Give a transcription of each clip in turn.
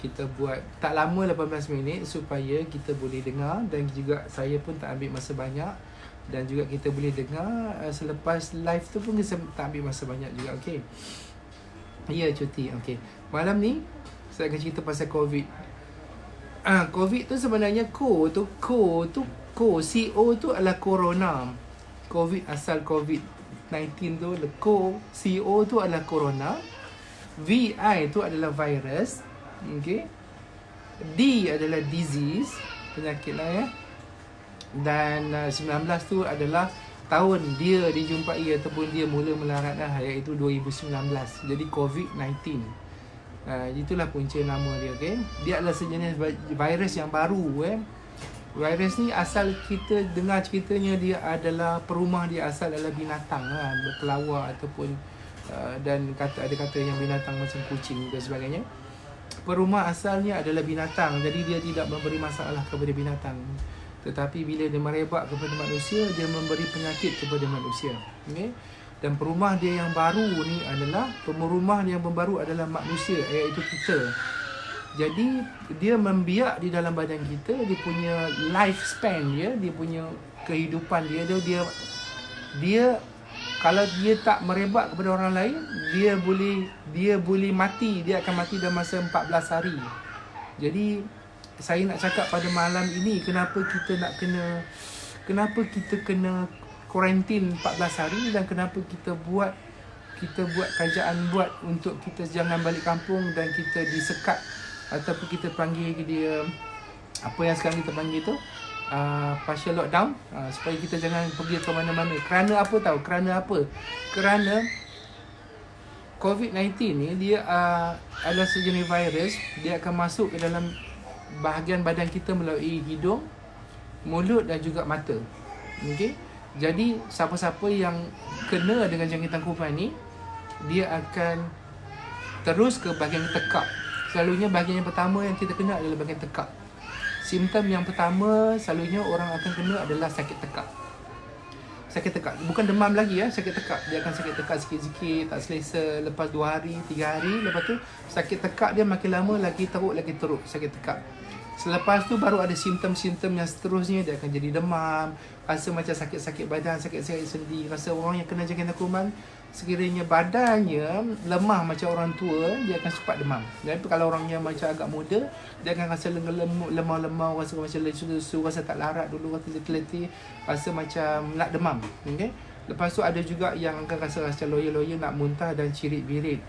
kita buat tak lama 18 minit supaya kita boleh dengar, dan juga saya pun tak ambil masa banyak, dan juga kita boleh dengar selepas live tu pun kita tak ambil masa banyak juga. Okey. Ya, cuti. Okey. Malam ni saya akan cerita pasal COVID. COVID tu sebenarnya CO tu adalah corona. COVID asal COVID-19 tu CO tu adalah corona. VI tu adalah virus. Okay. D adalah disease, penyakit lah ya. Dan 19 tu adalah tahun dia dijumpai ataupun dia mula melarat lah, iaitu 2019. Jadi COVID-19. Itulah punca nama dia. Okay. Dia adalah sejenis virus yang baru. Virus ni asal kita dengar ceritanya dia adalah perumah dia asal adalah binatang lah, berkelawar ataupun dan ada kata yang binatang macam kucing dan sebagainya. Perumah asalnya adalah binatang, jadi dia tidak memberi masalah kepada binatang. Tetapi bila dia merebak kepada manusia, dia memberi penyakit kepada manusia. Okay? Dan perumah dia yang baru ni adalah, perumah yang baru adalah manusia, iaitu kita. Jadi dia membiak di dalam badan kita, dia punya lifespan dia punya kehidupan dia kalau dia tak merebak kepada orang lain, dia boleh mati, dia akan mati dalam masa 14 hari. Jadi saya nak cakap pada malam ini kenapa kita kena kuarantin 14 hari, dan kenapa kita buat kerajaan buat untuk kita jangan balik kampung dan kita disekat ataupun kita panggil dia apa yang sekarang kita panggil tu partial lockdown, supaya kita jangan pergi ke mana-mana. Kerana apa tahu? Kerana COVID-19 ni dia adalah sejenis virus. Dia akan masuk ke dalam bahagian badan kita melalui hidung, mulut dan juga mata. Okey. Jadi siapa-siapa yang kena dengan jangkitan kuman ni, dia akan terus ke bahagian tekak. Selalunya bahagian yang pertama yang kita kena adalah bahagian tekak. Simptom yang pertama selalunya orang akan kena adalah sakit tekak. Sakit tekak, bukan demam lagi ya, sakit tekak. Dia akan sakit tekak sikit-sikit, tak selesa, lepas 2 hari, 3 hari, lepas tu sakit tekak dia makin lama lagi teruk sakit tekak. Selepas tu baru ada simptom-simptom yang seterusnya, dia akan jadi demam, rasa macam sakit-sakit badan, sakit-sakit sendi. Rasa orang yang kena jangkitan kuman, sekiranya badannya lemah macam orang tua, dia akan cepat demam. Dan kalau orang yang macam agak muda, dia akan rasa lemah-lemah, rasa macam lesu-lesu, rasa tak larat dulu, rasa letih-letih, rasa macam nak demam. Okay? Lepas tu ada juga yang akan rasa loya-loya, nak muntah dan cirit-birit.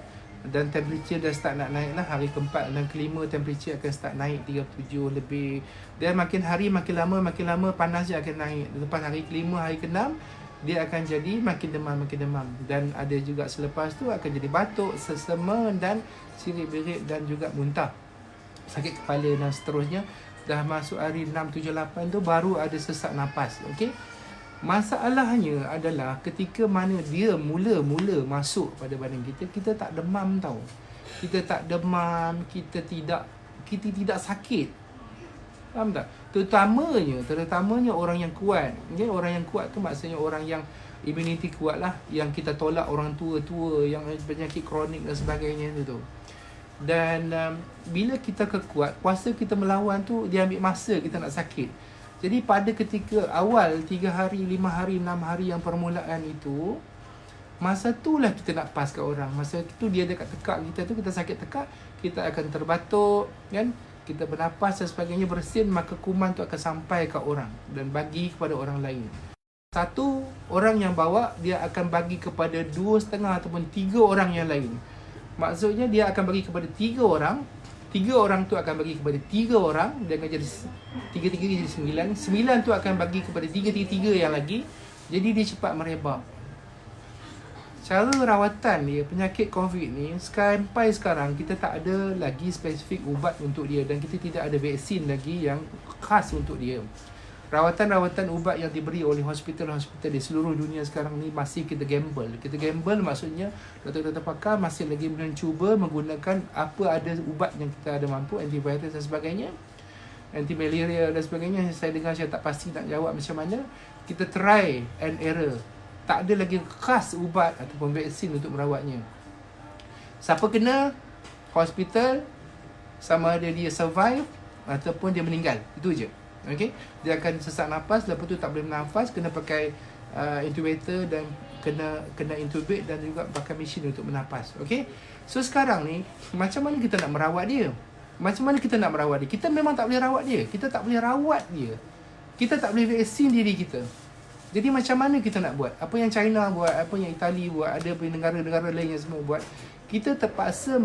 Dan temperature dah start nak naik lah. Hari keempat dan kelima temperature akan start naik 37 lebih. Dan makin hari makin lama panas dia akan naik. Lepas hari kelima, hari keenam, dia akan jadi makin demam. Dan ada juga selepas tu akan jadi batuk, sesama dan cirit-birit dan juga muntah, sakit kepala dan seterusnya. Dah masuk hari 6, 7, 8 tu baru ada sesak nafas. Okey. Masalahnya adalah ketika mana dia mula masuk pada badan kita, kita tak demam tau. Kita tak demam, kita tidak sakit. Faham tak? Terutamanya orang yang kuat. Okay? Orang yang kuat tu maksudnya orang yang immunity kuat lah, yang kita tolak orang tua-tua yang penyakit kronik dan sebagainya tu. Dan bila kita kekuat, kuasa kita melawan tu dia ambil masa kita nak sakit. Jadi pada ketika awal 3 hari, 5 hari, 6 hari yang permulaan itu, masa itulah kita nak pas kat orang. Masa itu dia dekat tekak kita tu, kita sakit tekak, kita akan terbatuk kan, kita bernafas dan sebagainya bersin, maka kuman tu akan sampai kat orang dan bagi kepada orang lain. Satu orang yang bawa, dia akan bagi kepada 2,5 ataupun 3 orang yang lain. Maksudnya dia akan bagi kepada 3 orang, 3 orang tu akan bagi kepada 3 orang, dia akan jadi 3 jadi 9. 9 tu akan bagi kepada 3 yang lagi. Jadi dia cepat merebak. Cara rawatan dia, penyakit COVID ni, sampai sekarang kita tak ada lagi spesifik ubat untuk dia, dan kita tidak ada vaksin lagi yang khas untuk dia. Rawatan-rawatan ubat yang diberi oleh hospital-hospital di seluruh dunia sekarang ni masih kita gamble. Kita gamble maksudnya doktor-doktor pakar masih lagi mencuba menggunakan apa ada ubat yang kita ada mampu, antivirus dan sebagainya, anti-malaria dan sebagainya. Saya dengar, saya tak pasti nak jawab macam mana. Kita try and error. Tak ada lagi khas ubat ataupun vaksin untuk merawatnya. Siapa kena, hospital sama ada dia survive ataupun dia meninggal. Itu je. Okay? Dia akan sesak nafas, lepas tu tak boleh bernafas, kena pakai intubator dan kena intubate dan juga pakai mesin untuk bernafas. Okay? So sekarang ni, macam mana kita nak merawat dia? Macam mana kita nak merawat dia? Kita memang tak boleh rawat dia. Kita tak boleh rawat dia. Kita tak boleh vaksin diri kita. Jadi macam mana kita nak buat? Apa yang China buat, apa yang Itali buat, ada negara-negara lain yang semua buat. Kita terpaksa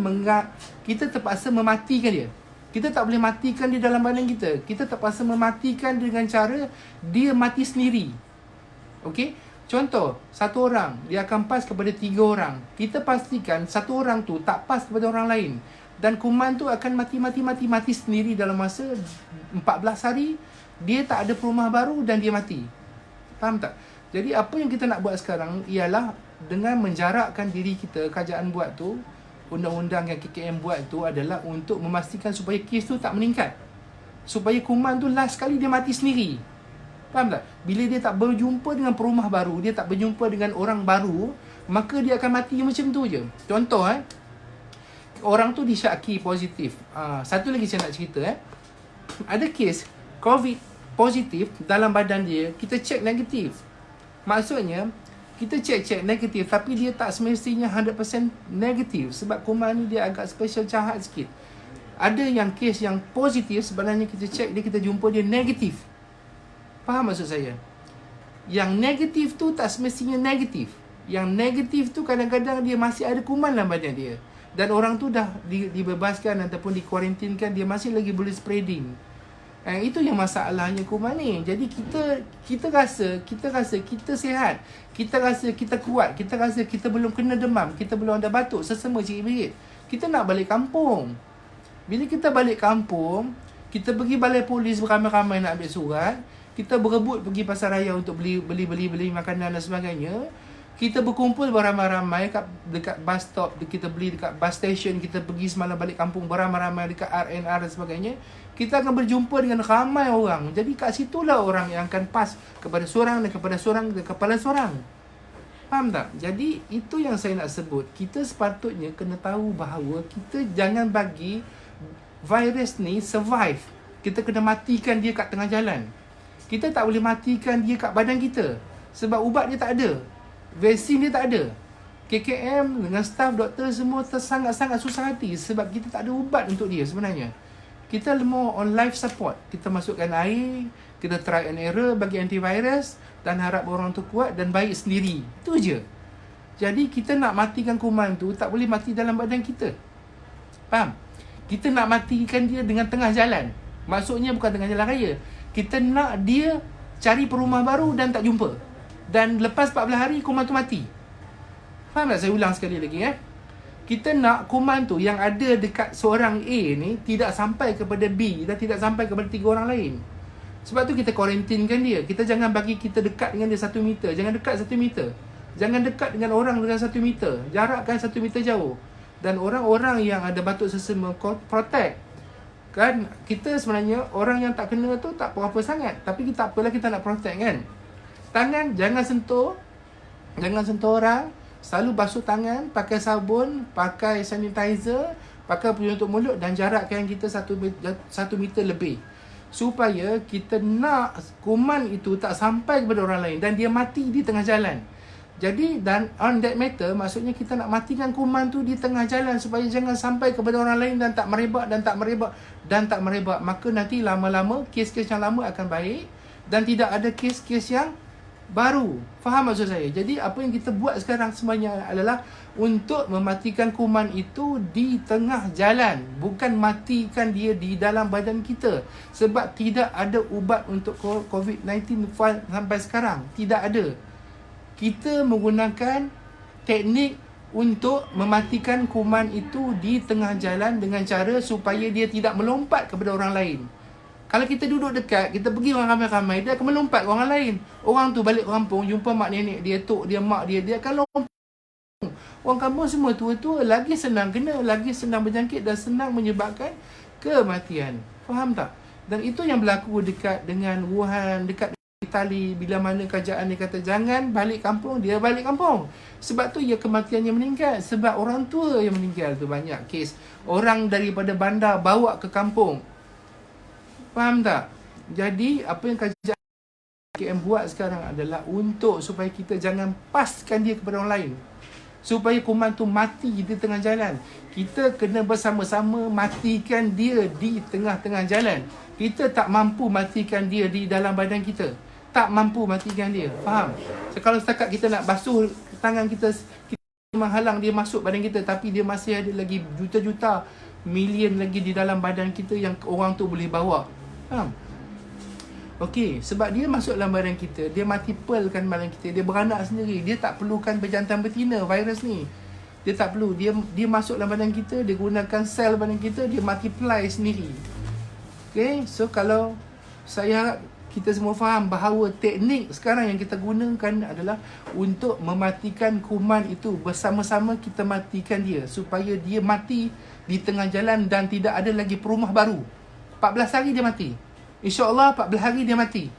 mematikan dia. Kita tak boleh matikan dia dalam badan kita. Kita terpaksa mematikan dengan cara dia mati sendiri. Okey? Contoh, satu orang dia akan pas kepada 3 orang. Kita pastikan satu orang tu tak pas kepada orang lain. Dan kuman tu akan mati sendiri dalam masa 14 hari. Dia tak ada perumah baru dan dia mati. Faham tak? Jadi apa yang kita nak buat sekarang ialah dengan menjarakkan diri kita, kerajaan buat tu, undang-undang yang KKM buat tu adalah untuk memastikan supaya kes tu tak meningkat. Supaya kuman tu last sekali dia mati sendiri. Faham tak? Bila dia tak berjumpa dengan perumah baru, dia tak berjumpa dengan orang baru, maka dia akan mati macam tu je. Contoh orang tu disyaki positif. Satu lagi saya nak cerita ada kes COVID positif dalam badan dia, kita cek negatif. Maksudnya kita cek negatif tapi dia tak semestinya 100% negatif sebab kuman ni dia agak special jahat sikit. Ada yang kes yang positif sebenarnya kita cek dia, kita jumpa dia negatif. Faham maksud saya? Yang negatif tu tak semestinya negatif. Yang negatif tu kadang-kadang dia masih ada kuman dalam badan dia. Dan orang tu dah dibebaskan ataupun dikuarantinkan, dia masih lagi boleh spreading. Itu yang masalahnya kuman ni. Jadi kita rasa kita sihat. Kita rasa kita kuat. Kita rasa kita belum kena demam. Kita belum ada batuk, sesama cirit-berit. Kita nak balik kampung. Bila kita balik kampung, kita pergi balai polis beramai-ramai nak ambil surat. Kita berebut pergi pasar raya untuk beli makanan dan sebagainya. Kita berkumpul beramai-ramai dekat bus stop, kita beli dekat bus station, kita pergi semalam balik kampung beramai-ramai dekat RNR dan sebagainya. Kita akan berjumpa dengan ramai orang. Jadi kat situlah orang yang akan pas kepada seorang dan kepada seorang dan kepala seorang. Faham tak? Jadi itu yang saya nak sebut. Kita sepatutnya kena tahu bahawa kita jangan bagi virus ni survive. Kita kena matikan dia kat tengah jalan. Kita tak boleh matikan dia kat badan kita. Sebab ubat dia tak ada. Vaksin dia tak ada. KKM dengan staff doktor semua sangat-sangat susah hati sebab kita tak ada ubat untuk dia sebenarnya. Kita more on life support. Kita masukkan air, kita try and error bagi antivirus dan harap orang tu kuat dan baik sendiri. Itu je. Jadi kita nak matikan kuman tu tak boleh mati dalam badan kita. Faham? Kita nak matikan dia dengan tengah jalan. Maksudnya bukan tengah jalan raya. Kita nak dia cari perumah baru dan tak jumpa. Dan lepas 14 hari kuman tu mati. Faham tak? Saya ulang sekali lagi Kita nak kuman tu yang ada dekat seorang A ni tidak sampai kepada B dan tidak sampai kepada 3 orang lain. Sebab tu kita kuarantinkan dia. Kita jangan bagi kita dekat dengan dia 1 meter. Jangan dekat 1 meter. Jangan dekat dengan orang dengan 1 meter. Jarakkan 1 meter jauh. Dan orang-orang yang ada batuk sesama protect. Kan kita sebenarnya orang yang tak kena tu tak apa-apa sangat. Tapi kita apalah kita nak protect kan. Tangan jangan sentuh orang. Selalu basuh tangan, pakai sabun, pakai sanitizer, pakai penutup mulut dan jarakkan kita 1 meter lebih. Supaya kita nak kuman itu tak sampai kepada orang lain dan dia mati di tengah jalan. Jadi dan on that matter, maksudnya kita nak matikan kuman tu di tengah jalan supaya jangan sampai kepada orang lain dan tak merebak. Maka nanti lama-lama kes-kes yang lama akan baik dan tidak ada kes-kes yang baru. Faham maksud saya? Jadi apa yang kita buat sekarang semuanya adalah untuk mematikan kuman itu di tengah jalan, bukan matikan dia di dalam badan kita. Sebab tidak ada ubat untuk COVID-19 sampai sekarang. Tidak ada. Kita menggunakan teknik untuk mematikan kuman itu di tengah jalan dengan cara supaya dia tidak melompat kepada orang lain. Kalau kita duduk dekat, kita pergi orang ramai-ramai, dia akan melompat ke orang lain. Orang tu balik kampung, jumpa mak nenek dia, tok dia, mak dia, dia akan lompat. Orang kampung semua tua-tua lagi senang kena, lagi senang berjangkit dan senang menyebabkan kematian. Faham tak? Dan itu yang berlaku dekat dengan Wuhan, dekat tali, bila mana kerajaan dia kata jangan balik kampung, dia balik kampung. Sebab tu ya kematiannya meninggal, sebab orang tua yang meninggal tu banyak kes. Orang daripada bandar bawa ke kampung. Faham tak? Jadi apa yang kerajaan KM buat sekarang adalah untuk supaya kita jangan paskan dia kepada orang lain. Supaya kuman tu mati di tengah jalan. Kita kena bersama-sama matikan dia di tengah-tengah jalan. Kita tak mampu matikan dia di dalam badan kita. Tak mampu matikan dia. Faham? So, kalau setakat kita nak basuh tangan kita menghalang dia masuk badan kita, tapi dia masih ada lagi juta-juta, million lagi di dalam badan kita yang orang tu boleh bawa. Faham? Okey, sebab dia masuk dalam badan kita, dia multiplekan badan kita, dia beranak sendiri. Dia tak perlukan berjantan betina virus ni. Dia tak perlu. Dia masuk dalam badan kita, dia gunakan sel badan kita, dia multiply sendiri. Okey, so kalau saya harap kita semua faham bahawa teknik sekarang yang kita gunakan adalah untuk mematikan kuman itu. Bersama-sama kita matikan dia supaya dia mati di tengah jalan dan tidak ada lagi perumah baru. 14 hari dia mati. InsyaAllah 14 hari dia mati.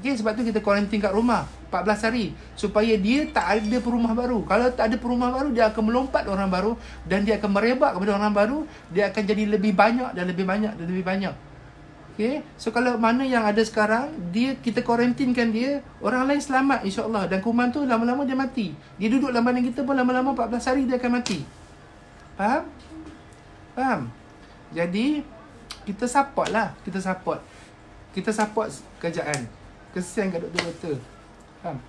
Okay, sebab tu kita kuarantin kat rumah 14 hari supaya dia tak ada perumah baru. Kalau tak ada perumah baru, dia akan melompat orang baru dan dia akan merebak kepada orang baru. Dia akan jadi lebih banyak dan lebih banyak dan lebih banyak. Okay, so kalau mana yang ada sekarang, kita kuarantinkan dia, orang lain selamat insyaAllah. Dan kuman tu lama-lama dia mati. Dia duduk dalam badan kita pun lama-lama 14 hari dia akan mati. Faham? Faham? Jadi kita support lah. Kita support kerajaan. Kesian kat doktor-doktor. Faham?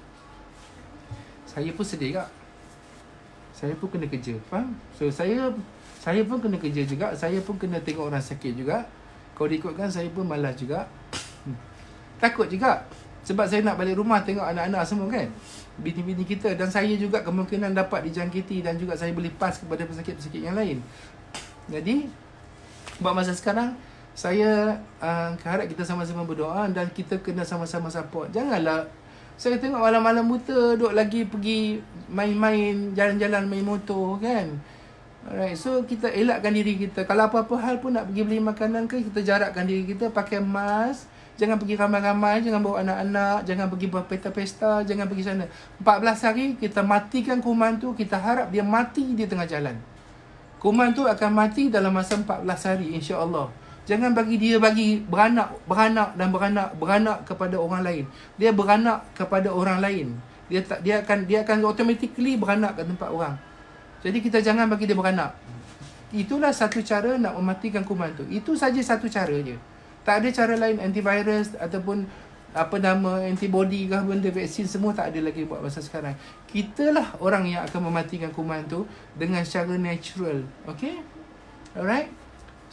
Saya pun sedih kak. Saya pun kena kerja. Faham? So saya pun kena kerja juga. Saya pun kena tengok orang sakit juga. Kalau diikutkan saya pun malas juga. Takut juga. Sebab saya nak balik rumah tengok anak-anak semua kan. Bini-bini kita. Dan saya juga kemungkinan dapat dijangkiti. Dan juga saya boleh pas kepada pesakit-pesakit yang lain. Jadi buat masa sekarang, saya harap kita sama-sama berdoa. Dan kita kena sama-sama support. Janganlah saya tengok malam-malam buta duk lagi pergi main-main, jalan-jalan, main motor kan. Alright, so kita elakkan diri kita. Kalau apa-apa hal pun nak pergi beli makanan ke, kita jarakkan diri kita, pakai mask. Jangan pergi ramai-ramai, jangan bawa anak-anak, jangan pergi buat pesta-pesta, jangan pergi sana. 14 hari kita matikan kuman tu, kita harap dia mati di tengah jalan. Kuman tu akan mati dalam masa 14 hari insya-Allah. Jangan bagi dia beranak kepada orang lain. Dia beranak kepada orang lain. Dia akan automatically beranak ke tempat orang. Jadi kita jangan bagi dia beranak. Itulah satu cara nak mematikan kuman tu. Itu saja satu cara je. Tak ada cara lain, antivirus ataupun antibody ke benda vaksin semua tak ada lagi buat masa sekarang. Kitalah orang yang akan mematikan kuman tu dengan secara natural. Okay? Alright?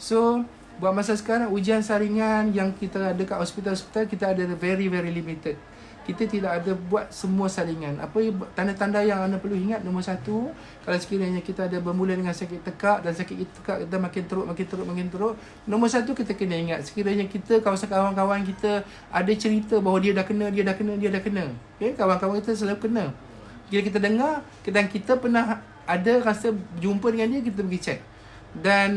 So, buat masa sekarang ujian saringan yang kita ada kat hospital-hospital, kita ada very very limited. Kita tidak ada buat semua saringan. Apa tanda-tanda yang anda perlu ingat? Nombor satu, kalau sekiranya kita ada bermula dengan sakit tekak dan sakit tekak kita makin teruk. Nombor satu, kita kena ingat sekiranya kita, kawan-kawan kita ada cerita bahawa dia dah kena. Okay? Kawan-kawan kita selalu kena. Bila kita dengar dan kita pernah ada rasa jumpa dengan dia, kita pergi check. Dan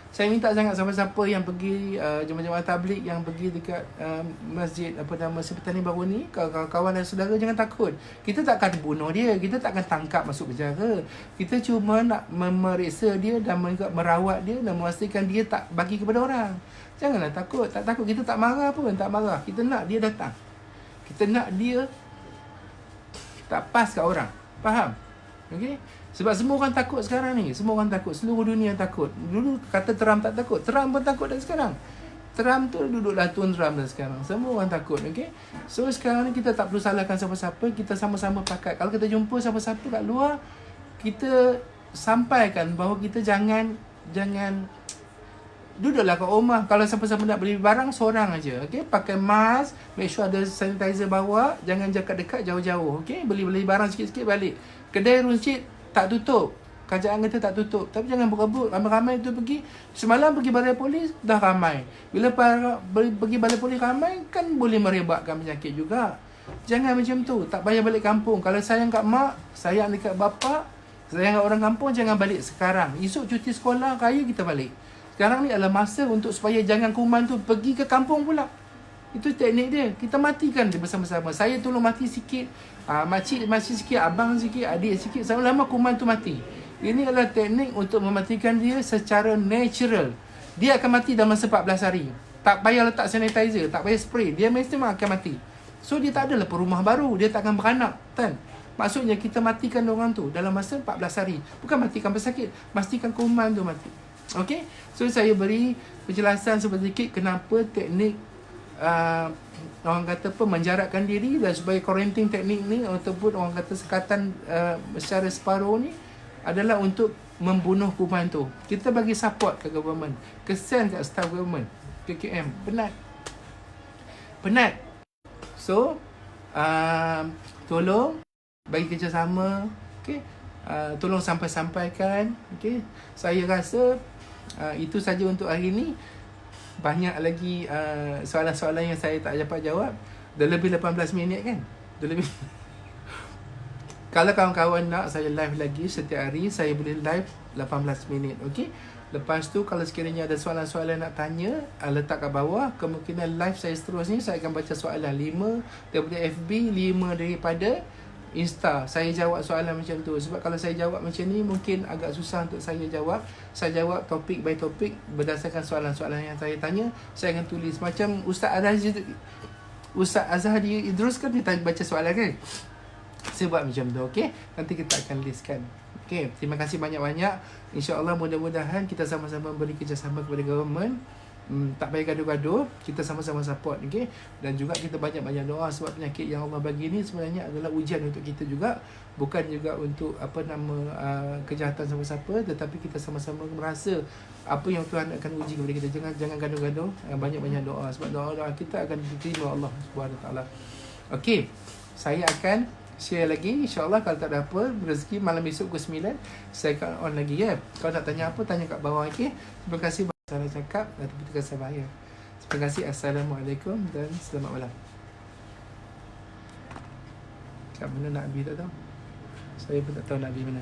saya minta sangat siapa-siapa yang pergi jemaah-jemaah tabligh yang pergi dekat masjid Sepetani Baru ni, kawan-kawan dan saudara, jangan takut. Kita takkan bunuh dia, kita takkan tangkap masuk penjara. Kita cuma nak memeriksa dia dan merawat dia dan memastikan dia tak bagi kepada orang. Janganlah takut, tak takut. Kita tak marah pun, tak marah. Kita nak dia datang. Kita nak dia tak pas kat orang. Faham? Okey? Sebab semua orang takut sekarang ni. Semua orang takut. Seluruh dunia takut. Dulu kata Trump tak takut. Trump pun takut dah sekarang. Trump tu duduklah Tuan Trump dah sekarang. Semua orang takut. Okay? So sekarang ni kita tak perlu salahkan siapa-siapa. Kita sama-sama pakat. Kalau kita jumpa siapa-siapa kat luar, kita sampaikan bahawa kita jangan duduklah kat rumah. Kalau siapa-siapa nak beli barang, seorang aja. Okay? Pakai mask. Make sure ada sanitizer bawa. Jangan dekat-dekat, jauh-jauh. Okay? Beli barang sikit-sikit balik. Kedai runcit tak tutup. Kerajaan kata tak tutup. Tapi jangan berebut. Ramai-ramai tu pergi. Semalam pergi balai polis, dah ramai. Bila pergi balai polis ramai, kan boleh merebakkan penyakit juga. Jangan macam tu. Tak payah balik kampung. Kalau sayang kat mak, sayang dekat bapa, sayang kat orang kampung, jangan balik sekarang. Esok cuti sekolah, raya kita balik. Sekarang ni adalah masa untuk supaya jangan kuman tu pergi ke kampung pula. Itu teknik dia. Kita matikan dia bersama-sama. Saya tolong mati sikit, makcik sikit, abang sikit, adik sikit, sama-sama kuman tu mati. Ini adalah teknik untuk mematikan dia secara natural. Dia akan mati dalam masa 14 hari. Tak payah letak sanitizer, tak payah spray, dia mesti akan mati. So dia tak adalah perumah baru, dia tak akan beranak, kan? Maksudnya kita matikan orang tu dalam masa 14 hari. Bukan matikan pesakit, pastikan kuman tu mati. Okay? So saya beri penjelasan sedikit kenapa teknik orang kata apa, menjarakkan diri, dan supaya quarantine teknik ni ataupun orang kata sekatan secara separuh ni adalah untuk membunuh kuman tu. Kita bagi support ke government, kesian kat staff government, KKM penat. So tolong bagi kerjasama, okay? Tolong sampaikan, okay? Saya rasa itu saja untuk hari ni. Banyak lagi soalan-soalan yang saya tak dapat jawab. Dah lebih 18 minit kan? Dah lebih. Kalau kawan-kawan nak saya live lagi setiap hari, saya boleh live 18 minit. Okay? Lepas tu kalau sekiranya ada soalan-soalan nak tanya, letak kat bawah. Kemungkinan live saya seterusnya saya akan baca soalan 5 daripada FB, 5 daripada Insta. Saya jawab soalan macam tu. Sebab kalau saya jawab macam ni mungkin agak susah untuk saya jawab. Saya jawab topik by topik berdasarkan soalan-soalan yang saya tanya. Saya akan tulis macam Ustaz Azhar Idrus kan, dia baca soalan kan. Saya buat macam tu. Okay, nanti kita akan listkan. Okay, terima kasih banyak-banyak. InsyaAllah mudah-mudahan kita sama-sama beri kerjasama kepada government. Tak payah gaduh-gaduh, kita sama-sama support, okay? Dan juga kita banyak-banyak doa, sebab penyakit yang Allah bagi ni sebenarnya adalah ujian untuk kita juga, bukan juga untuk kejahatan siapa-siapa, tetapi kita sama-sama merasa apa yang Tuhan akan uji kepada kita. Jangan gaduh-gaduh, banyak-banyak doa, sebab doa-doa kita akan diterima Allah Subhanahu Wa Taala. Okey, saya akan share lagi, insyaAllah. Kalau tak ada apa, rezeki malam esok pukul 9 saya akan on lagi, ya. Kalau nak tanya apa, tanya kat bawah, okay? Terima kasih salah cakap atau bertukar bahaya. Terima kasih. Assalamualaikum dan selamat malam. Kat mana Nabi tak tahu? Saya pun tak tahu Nabi mana.